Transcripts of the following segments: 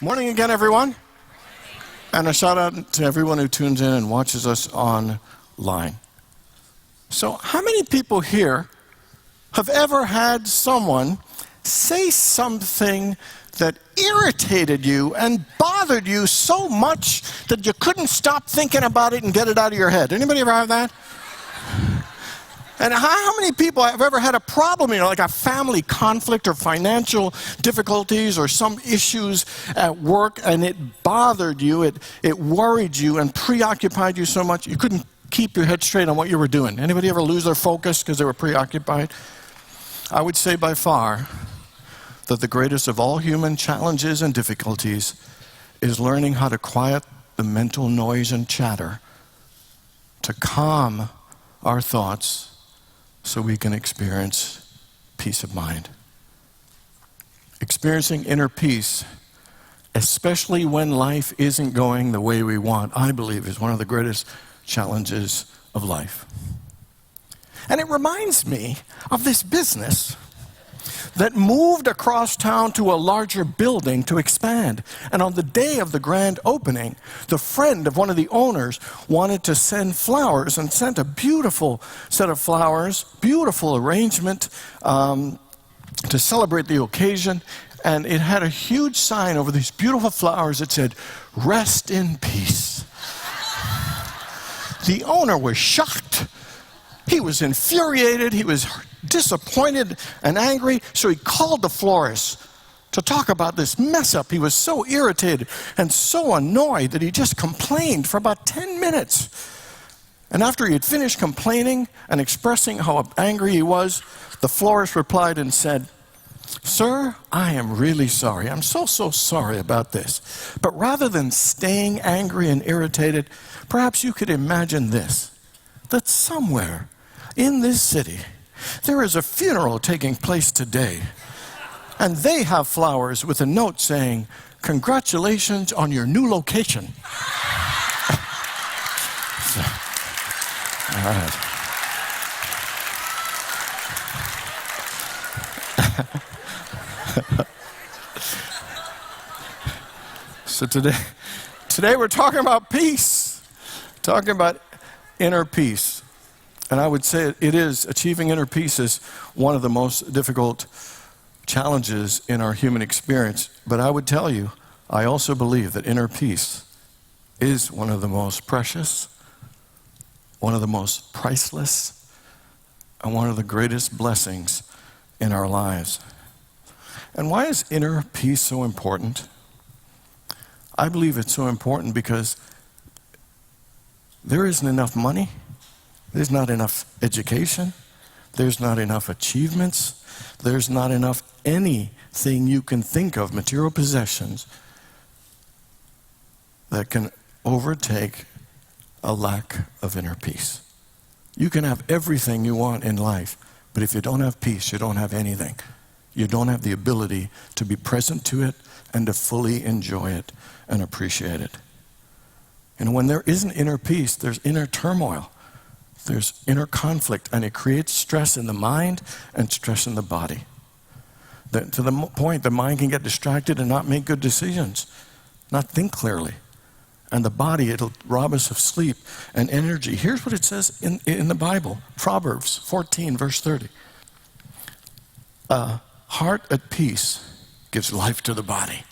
Morning again, everyone. And a shout out to everyone who tunes in and watches us online. So, how many people here have ever had someone say something that irritated you and bothered you so much that you couldn't stop thinking about it and get it out of your head? Anybody ever have that? And how many people have ever had a problem, like a family conflict or financial difficulties or some issues at work, and it bothered you, it worried you and preoccupied you so much you couldn't keep your head straight on what you were doing? Anybody ever lose their focus because they were preoccupied? I would say by far that the greatest of all human challenges and difficulties is learning how to quiet the mental noise and chatter, to calm our thoughts, so we can experience peace of mind. Experiencing inner peace, especially when life isn't going the way we want, I believe is one of the greatest challenges of life. And it reminds me of this business that moved across town to a larger building to expand. And on the day of the grand opening, the friend of one of the owners wanted to send flowers and sent a beautiful set of flowers, beautiful arrangement to celebrate the occasion. And it had a huge sign over these beautiful flowers that said, "Rest in peace." The owner was shocked. He was infuriated. He was disappointed and angry. So he called the florist to talk about this mess up. He was so irritated and so annoyed that he just complained for about 10 minutes. And after he had finished complaining and expressing how angry he was, the florist replied and said, "Sir, I am really sorry. I'm so sorry about this. But rather than staying angry and irritated, perhaps you could imagine this, that somewhere in this city, there is a funeral taking place today, and they have flowers with a note saying, 'Congratulations on your new location.'" All right. So today we're talking about peace, talking about inner peace. And I would say achieving inner peace is one of the most difficult challenges in our human experience. But I would tell you, I also believe that inner peace is one of the most precious, one of the most priceless, and one of the greatest blessings in our lives. And why is inner peace so important? I believe it's so important because there isn't enough money. There's not enough education. There's not enough achievements. There's not enough anything you can think of, material possessions, that can overtake a lack of inner peace. You can have everything you want in life, but if you don't have peace, you don't have anything. You don't have the ability to be present to it and to fully enjoy it and appreciate it. And when there isn't inner peace, there's inner turmoil. There's inner conflict, and it creates stress in the mind and stress in the body. To the point the mind can get distracted and not make good decisions, not think clearly. And the body, it'll rob us of sleep and energy. Here's what it says in the Bible, Proverbs 14, verse 30. A heart at peace gives life to the body.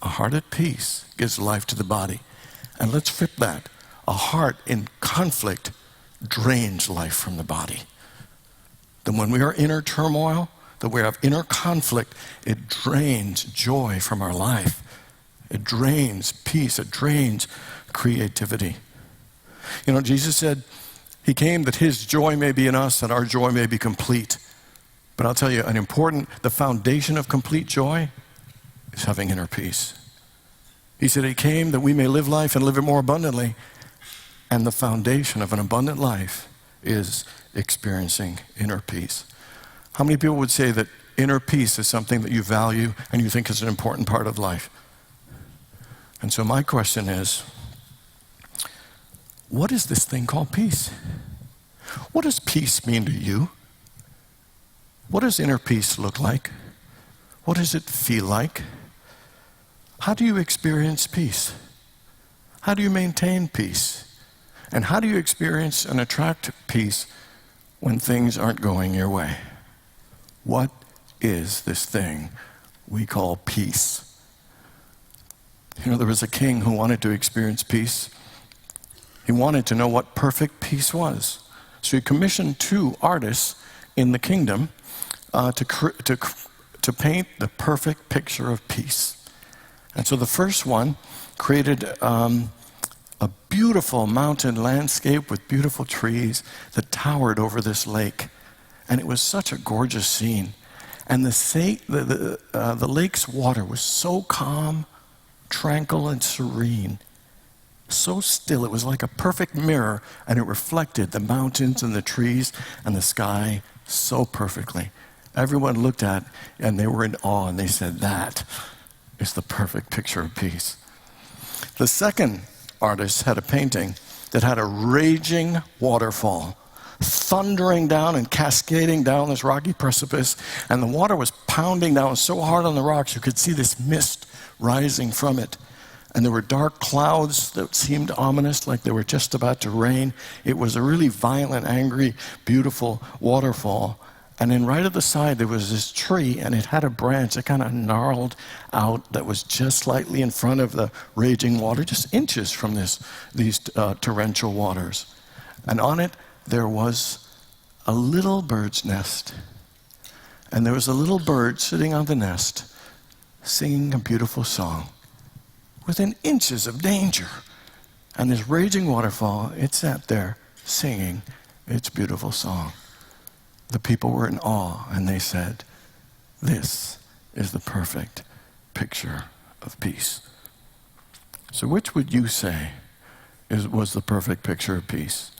A heart at peace gives life to the body. And let's flip that. A heart in conflict drains life from the body. Then when we are inner turmoil, that we have inner conflict, it drains joy from our life. It drains peace. It drains creativity. Jesus said he came that his joy may be in us and our joy may be complete. But I'll tell you, the foundation of complete joy is having inner peace. He said he came that we may live life and live it more abundantly. And the foundation of an abundant life is experiencing inner peace. How many people would say that inner peace is something that you value and you think is an important part of life? And so my question is, what is this thing called peace? What does peace mean to you? What does inner peace look like? What does it feel like? how do you experience peace? How do you maintain peace? And how do you experience and attract peace when things aren't going your way? What is this thing we call peace? You know, there was a king who wanted to experience peace. He wanted to know what perfect peace was. So he commissioned 2 artists in the kingdom to paint the perfect picture of peace. And so the first one created a beautiful mountain landscape with beautiful trees that towered over this lake. And it was such a gorgeous scene. And the lake's water was so calm, tranquil, and serene. So still, it was like a perfect mirror, and it reflected the mountains and the trees and the sky so perfectly. Everyone looked at it, and they were in awe, and they said, that is the perfect picture of peace. The second artist had a painting that had a raging waterfall, thundering down and cascading down this rocky precipice, and the water was pounding down so hard on the rocks you could see this mist rising from it. And there were dark clouds that seemed ominous, like they were just about to rain. It was a really violent, angry, beautiful waterfall. And then right at the side, there was this tree, and it had a branch that kind of gnarled out that was just slightly in front of the raging water, just inches from these torrential waters. And on it, there was a little bird's nest. And there was a little bird sitting on the nest, singing a beautiful song, within inches of danger. And this raging waterfall, it sat there singing its beautiful song. The people were in awe, and they said, this is the perfect picture of peace. So which would you say was the perfect picture of peace?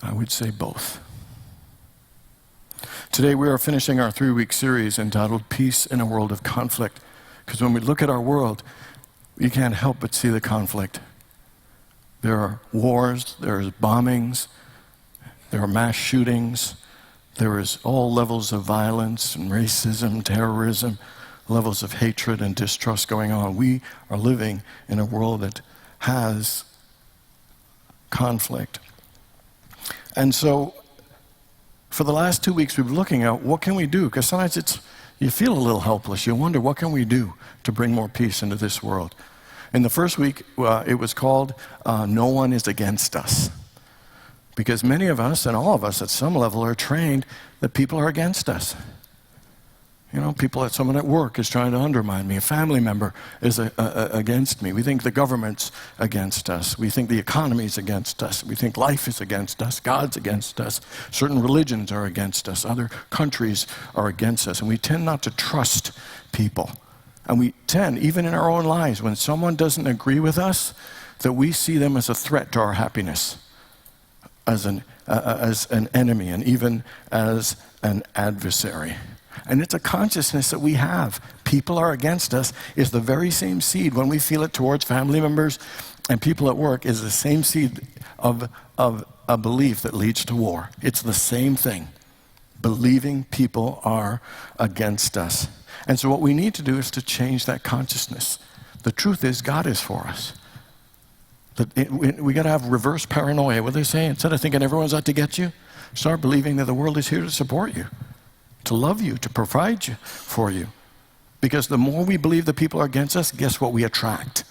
I would say both. Today we are finishing our 3-week series entitled Peace in a World of Conflict. Because when we look at our world, you can't help but see the conflict. There are wars, there's bombings, there are mass shootings, there is all levels of violence and racism, terrorism, levels of hatred and distrust going on. We are living in a world that has conflict. And so, for the last 2 weeks, we've been looking at what can we do? Because sometimes you feel a little helpless. You wonder, what can we do to bring more peace into this world? In the first week, it was called No One is Against Us. Because many of us, and all of us at some level, are trained that people are against us. You know, someone at work is trying to undermine me. A family member is against me. We think the government's against us. We think the economy's against us. We think life is against us. God's against us. Certain religions are against us. Other countries are against us. And we tend not to trust people. And we tend, even in our own lives, when someone doesn't agree with us, that we see them as a threat to our happiness, as an enemy, and even as an adversary. And it's a consciousness that we have. People are against us is the very same seed when we feel it towards family members and people at work is the same seed of a belief that leads to war. It's the same thing. Believing people are against us. And so what we need to do is to change that consciousness. The truth is God is for us. We got to have reverse paranoia. What do they say? Instead of thinking everyone's out to get you, start believing that the world is here to support you, to love you, to provide for you. Because the more we believe that people are against us, guess what we attract?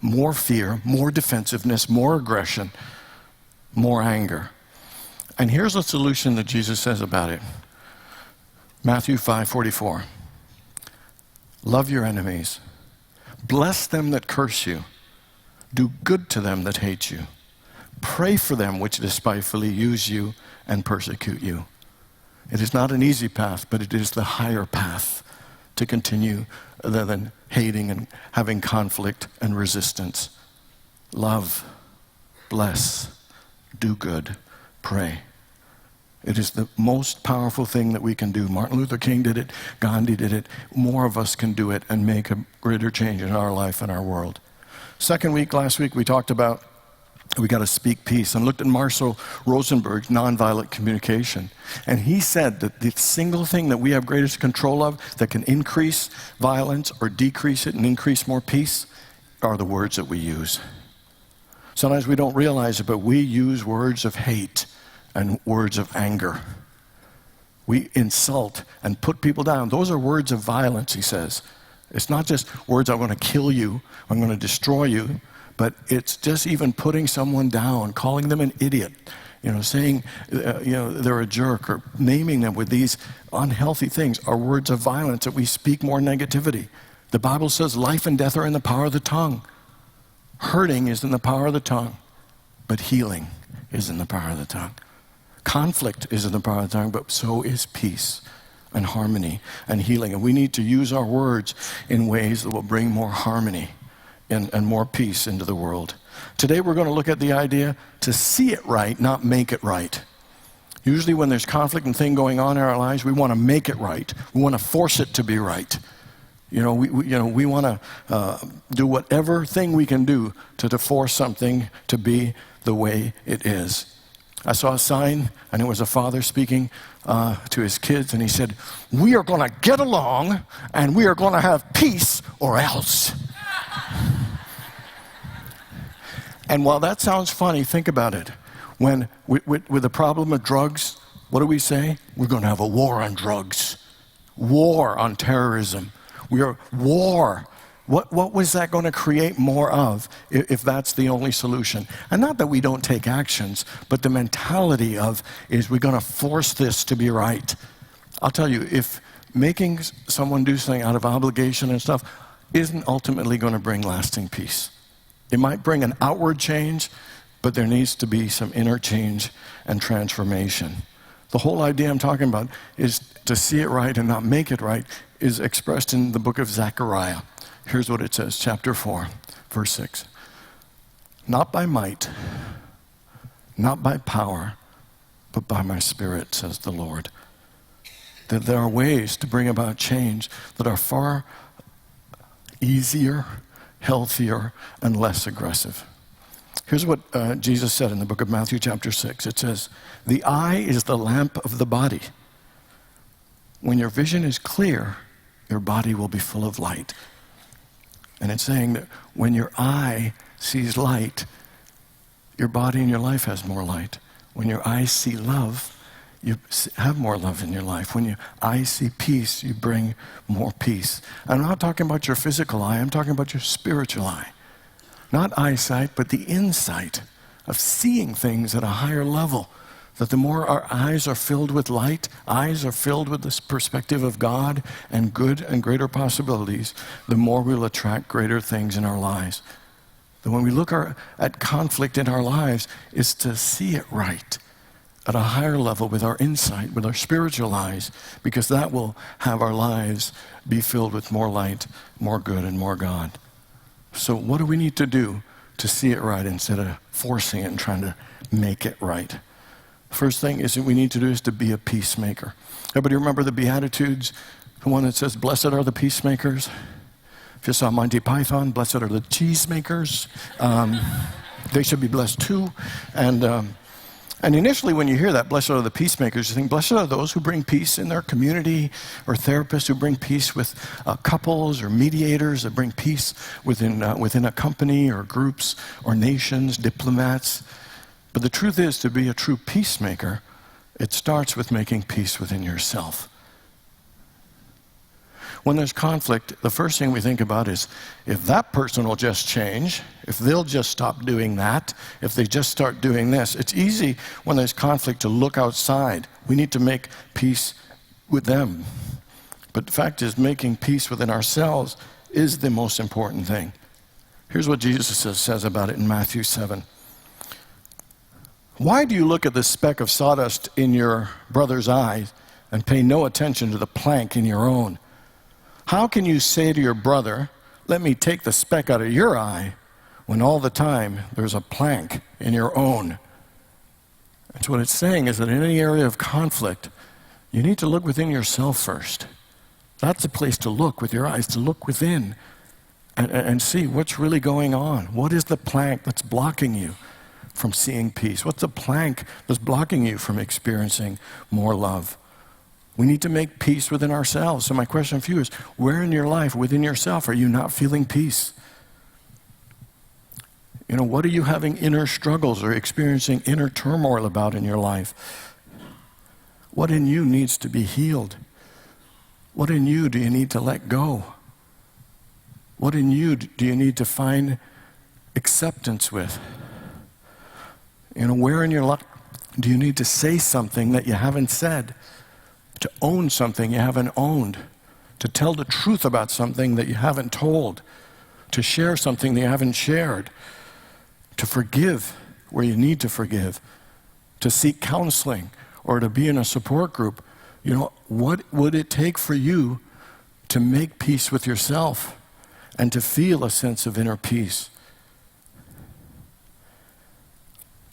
More fear, more defensiveness, more aggression, more anger. And here's a solution that Jesus says about it. Matthew 5:44. Love your enemies. Bless them that curse you. Do good to them that hate you. Pray for them which despitefully use you and persecute you. It is not an easy path, but it is the higher path to continue rather than hating and having conflict and resistance. Love, bless, do good, pray. It is the most powerful thing that we can do. Martin Luther King did it, Gandhi did it. More of us can do it and make a greater change in our life and our world. Last week, we talked about We got to speak peace. And looked at Marshall Rosenberg's nonviolent communication. And he said that the single thing that we have greatest control of that can increase violence or decrease it and increase more peace are the words that we use. Sometimes we don't realize it, but we use words of hate and words of anger. We insult and put people down. Those are words of violence, he says. It's not just words, I'm going to kill you, I'm going to destroy you, but it's just even putting someone down, calling them an idiot, saying, they're a jerk, or naming them with these unhealthy things are words of violence that we speak more negativity. The Bible says life and death are in the power of the tongue. Hurting is in the power of the tongue, but healing is in the power of the tongue. Conflict is in the power of the tongue, but so is peace and harmony and healing. And we need to use our words in ways that will bring more harmony and more peace into the world. Today we're going to look at the idea to see it right, not make it right. Usually when there's conflict and thing going on in our lives, we want to make it right. We want to force it to be right. We want to do whatever thing we can do to force something to be the way it is. I saw a sign, and it was a father speaking to his kids, and he said, "We are going to get along, and we are going to have peace, or else." And while that sounds funny, think about it. When with the problem of drugs, what do we say? We're going to have a war on drugs, war on terrorism. We are war. What was that going to create more of if that's the only solution? And not that we don't take actions, but the mentality of, is we're going to force this to be right. I'll tell you, if making someone do something out of obligation and stuff isn't ultimately going to bring lasting peace. It might bring an outward change, but there needs to be some inner change and transformation. The whole idea I'm talking about is to see it right and not make it right is expressed in the book of Zechariah. Here's what it says, chapter 4, verse 6. "Not by might, not by power, but by my Spirit, says the Lord." That there are ways to bring about change that are far easier, healthier, and less aggressive. Here's what Jesus said in the book of Matthew chapter 6. It says, "The eye is the lamp of the body. When your vision is clear, your body will be full of light." And it's saying that when your eye sees light, your body and your life has more light. When your eyes see love, you have more love in your life. When your eyes see peace, you bring more peace. I'm not talking about your physical eye, I'm talking about your spiritual eye. Not eyesight, but the insight of seeing things at a higher level. That the more our eyes are filled with light, eyes are filled with this perspective of God and good and greater possibilities, the more we'll attract greater things in our lives. That when we look at conflict in our lives, is to see it right at a higher level with our insight, with our spiritual eyes, because that will have our lives be filled with more light, more good, and more God. So what do we need to do to see it right instead of forcing it and trying to make it right? First thing is that we need to do is to be a peacemaker. Everybody remember the Beatitudes? The one that says, "Blessed are the peacemakers." If you saw Monty Python, blessed are the cheesemakers. They should be blessed too. And initially when you hear that, blessed are the peacemakers, you think, blessed are those who bring peace in their community, or therapists who bring peace with couples, or mediators that bring peace within a company, or groups, or nations, diplomats. But the truth is, to be a true peacemaker, it starts with making peace within yourself. When there's conflict, the first thing we think about is, if that person will just change, if they'll just stop doing that, if they just start doing this. It's easy when there's conflict to look outside. We need to make peace with them. But the fact is, making peace within ourselves is the most important thing. Here's what Jesus says about it in Matthew 7. "Why do you look at the speck of sawdust in your brother's eye and pay no attention to the plank in your own? How can you say to your brother, 'Let me take the speck out of your eye,' when all the time there's a plank in your own?" That's what it's saying, is that in any area of conflict, you need to look within yourself first. That's the place to look with your eyes, to look within and see what's really going on. What is the plank that's blocking you? from seeing peace? What's the plank that's blocking you from experiencing more love? We need to make peace within ourselves. So my question for you is, where in your life, within yourself, are you not feeling peace? What are you having inner struggles or experiencing inner turmoil about in your life? What in you needs to be healed? What in you do you need to let go? What in you do you need to find acceptance with? Where in your life do you need to say something that you haven't said? To own something you haven't owned? To tell the truth about something that you haven't told? To share something that you haven't shared? To forgive where you need to forgive? To seek counseling or to be in a support group? What would it take for you to make peace with yourself and to feel a sense of inner peace?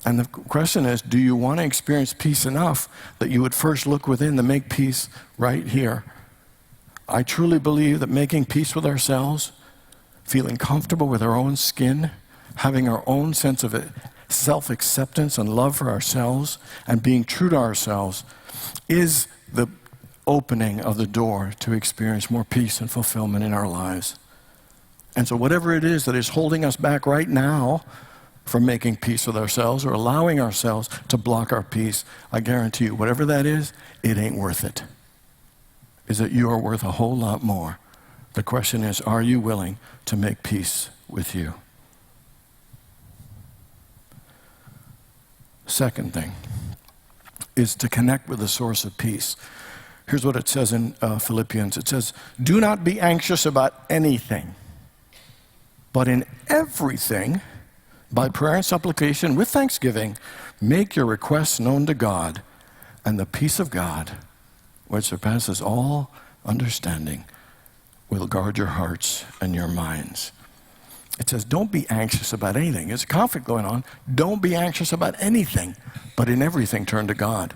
And the question is, do you want to experience peace enough that you would first look within to make peace right here? I truly believe that making peace with ourselves, feeling comfortable with our own skin, having our own sense of self-acceptance and love for ourselves, and being true to ourselves is the opening of the door to experience more peace and fulfillment in our lives. And so whatever it is that is holding us back right now from making peace with ourselves or allowing ourselves to block our peace, I guarantee you, whatever that is, it ain't worth it. Is that you are worth a whole lot more. The question is, are you willing to make peace with you? Second thing is to connect with the source of peace. Here's what it says in Philippians. It says, do not be anxious about anything, but in everything, by prayer and supplication with thanksgiving, make your requests known to God, and the peace of God, which surpasses all understanding, will guard your hearts and your minds. It says, don't be anxious about anything. There's a conflict going on. Don't be anxious about anything, but in everything turn to God.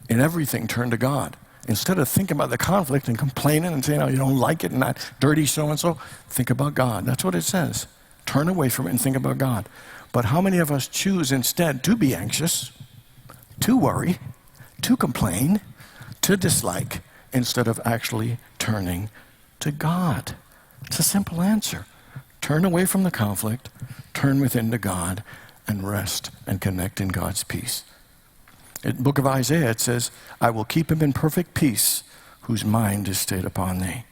In everything turn to God. Instead of thinking about the conflict and complaining and saying, oh, you don't like it and that dirty so-and-so, think about God. That's what it says. Turn away from it and think about God. But how many of us choose instead to be anxious, to worry, to complain, to dislike, instead of actually turning to God? It's a simple answer. Turn away from the conflict, turn within to God, and rest and connect in God's peace. In the book of Isaiah, it says, I will keep him in perfect peace whose mind is stayed upon thee.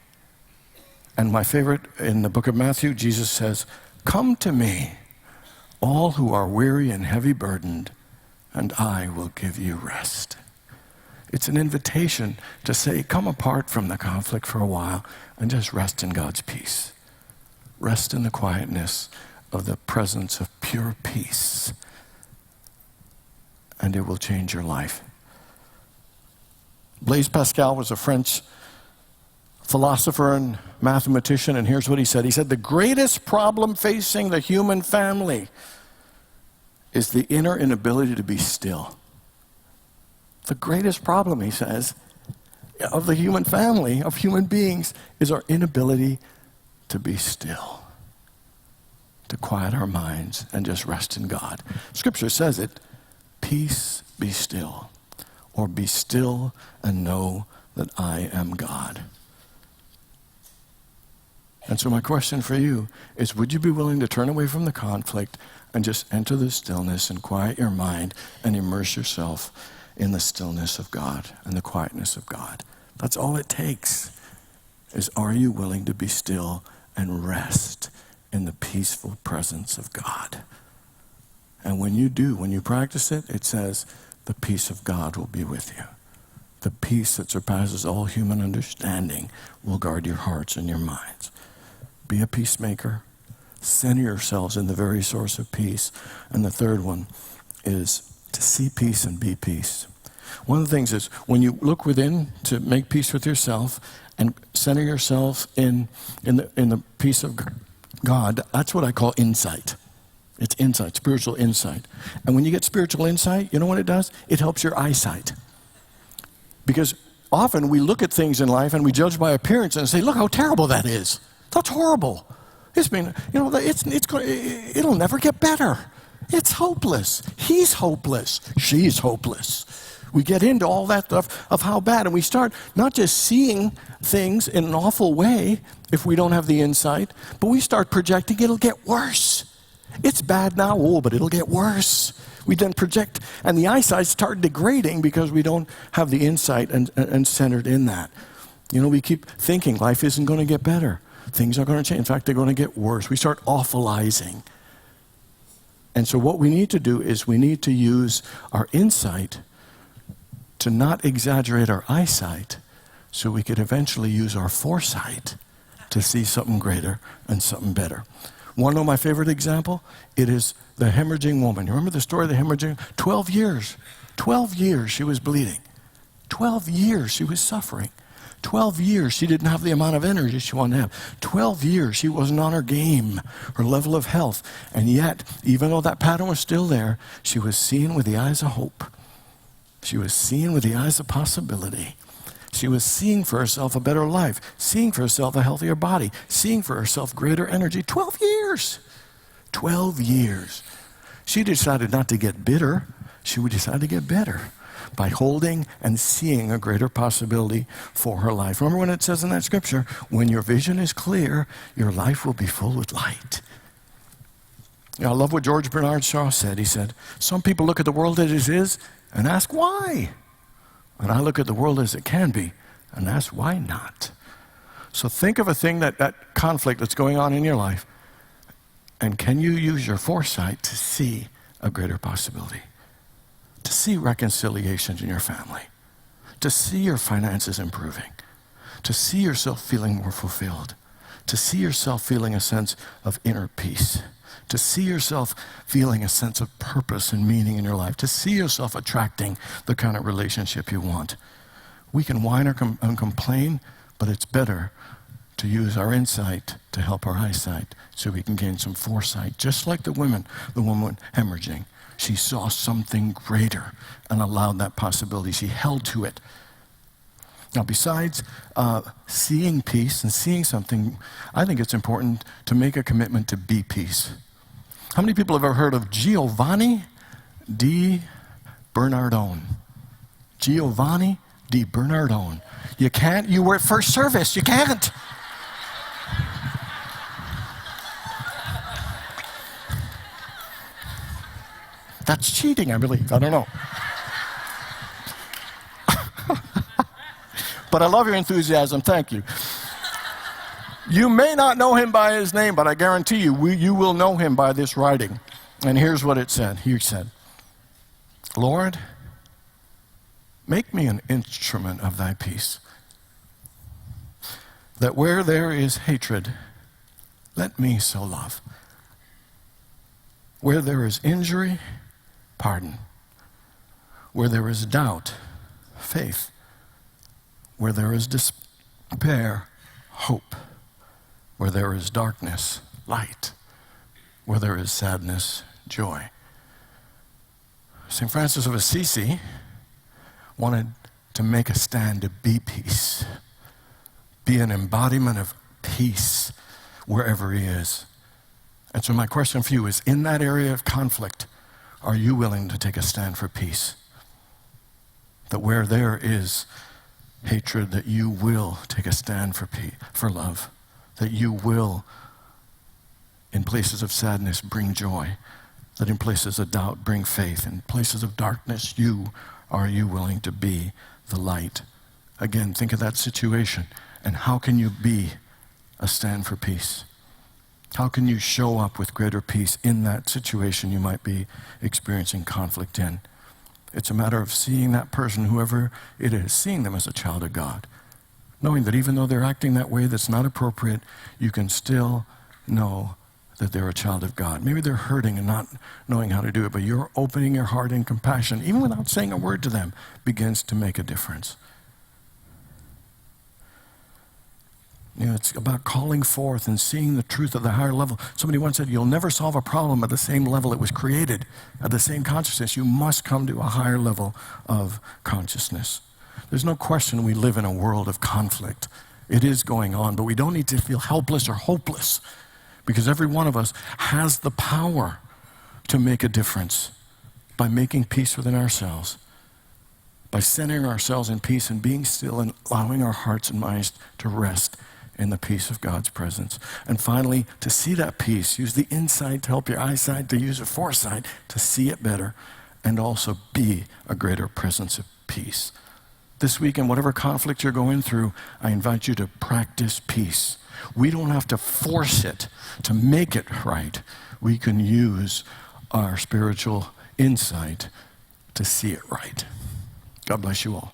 And my favorite, in the book of Matthew, Jesus says, come to me, all who are weary and heavy burdened, and I will give you rest. It's an invitation to say, come apart from the conflict for a while and just rest in God's peace. Rest in the quietness of the presence of pure peace, and it will change your life. Blaise Pascal was a French philosopher and mathematician, and here's what he said. He said, the greatest problem facing the human family is the inner inability to be still. The greatest problem, he says, of the human family, of human beings, is our inability to be still, to quiet our minds and just rest in God. Scripture says it, peace be still, or be still and know that I am God. And so my question for you is, would you be willing to turn away from the conflict and just enter the stillness and quiet your mind and immerse yourself in the stillness of God and the quietness of God? That's all it takes, is are you willing to be still and rest in the peaceful presence of God? And when you do, when you practice it, it says the peace of God will be with you. The peace that surpasses all human understanding will guard your hearts and your minds. Be a peacemaker. Center yourselves in the very source of peace. And the third one is to see peace and be peace. One of the things is when you look within to make peace with yourself and center yourself in the peace of God, that's what I call insight. It's insight, spiritual insight. And when you get spiritual insight, you know what it does? It helps your eyesight. Because often we look at things in life and we judge by appearance and say, look how terrible that is. That's horrible. It'll never get better. It's hopeless. He's hopeless. She's hopeless. We get into all that stuff of how bad, and we start not just seeing things in an awful way if we don't have the insight, but we start projecting it'll get worse. It's bad now, but it'll get worse. We then project, and the eyesight starts degrading because we don't have the insight and centered in that. We keep thinking life isn't going to get better. Things are going to change. In fact, they're going to get worse. We start awfulizing. And so what we need to do is we need to use our insight to not exaggerate our eyesight so we could eventually use our foresight to see something greater and something better. Want to know my favorite example? It is the hemorrhaging woman. You remember the story of the hemorrhaging? 12 years. 12 years she was bleeding. 12 years she was suffering. 12 years she didn't have the amount of energy she wanted to have. 12 years she wasn't on her game, her level of health. And yet, even though that pattern was still there, she was seeing with the eyes of hope. She was seeing with the eyes of possibility. She was seeing for herself a better life, seeing for herself a healthier body, seeing for herself greater energy. 12 years. 12 years. She decided not to get bitter. She would decide to get better by holding and seeing a greater possibility for her life. Remember when it says in that scripture, when your vision is clear, your life will be full with light. I love what George Bernard Shaw said. He said, some people look at the world as it is and ask why. And I look at the world as it can be and ask why not. So think of a thing, that conflict that's going on in your life, and can you use your foresight to see a greater possibility? To see reconciliation in your family, to see your finances improving, to see yourself feeling more fulfilled, to see yourself feeling a sense of inner peace, to see yourself feeling a sense of purpose and meaning in your life, to see yourself attracting the kind of relationship you want. We can whine and complain, but it's better to use our insight to help our eyesight so we can gain some foresight. Just like the woman hemorrhaging. She saw something greater and allowed that possibility. She held to it. Now, besides seeing peace and seeing something, I think it's important to make a commitment to be peace. How many people have ever heard of Giovanni di Bernardone? Giovanni di Bernardone. You can't, you were at first service, you can't. That's cheating, I believe. I don't know. But I love your enthusiasm. Thank you. You may not know him by his name, but I guarantee you, you will know him by this writing. And here's what it said. He said, Lord, make me an instrument of thy peace, that where there is hatred, let me so love. Where there is injury, pardon. Where there is doubt, faith. Where there is despair, hope. Where there is darkness, light. Where there is sadness, joy. St. Francis of Assisi wanted to make a stand to be peace, be an embodiment of peace wherever he is. And so my question for you is, in that area of conflict, are you willing to take a stand for peace? That where there is hatred, that you will take a stand for love. That you will, in places of sadness, bring joy. That in places of doubt, bring faith. In places of darkness, are you willing to be the light? Again, think of that situation. And how can you be a stand for peace? How can you show up with greater peace in that situation you might be experiencing conflict in? It's a matter of seeing that person, whoever it is, seeing them as a child of God. Knowing that even though they're acting that way that's not appropriate, you can still know that they're a child of God. Maybe they're hurting and not knowing how to do it, but you're opening your heart in compassion, even without saying a word to them, begins to make a difference. It's about calling forth and seeing the truth at the higher level. Somebody once said, you'll never solve a problem at the same level it was created, at the same consciousness. You must come to a higher level of consciousness. There's no question we live in a world of conflict. It is going on, but we don't need to feel helpless or hopeless, because every one of us has the power to make a difference by making peace within ourselves, by centering ourselves in peace and being still and allowing our hearts and minds to rest in the peace of God's presence. And finally, to see that peace, use the insight to help your eyesight, to use the foresight to see it better, and also be a greater presence of peace. This weekend, whatever conflict you're going through, I invite you to practice peace. We don't have to force it to make it right. We can use our spiritual insight to see it right. God bless you all.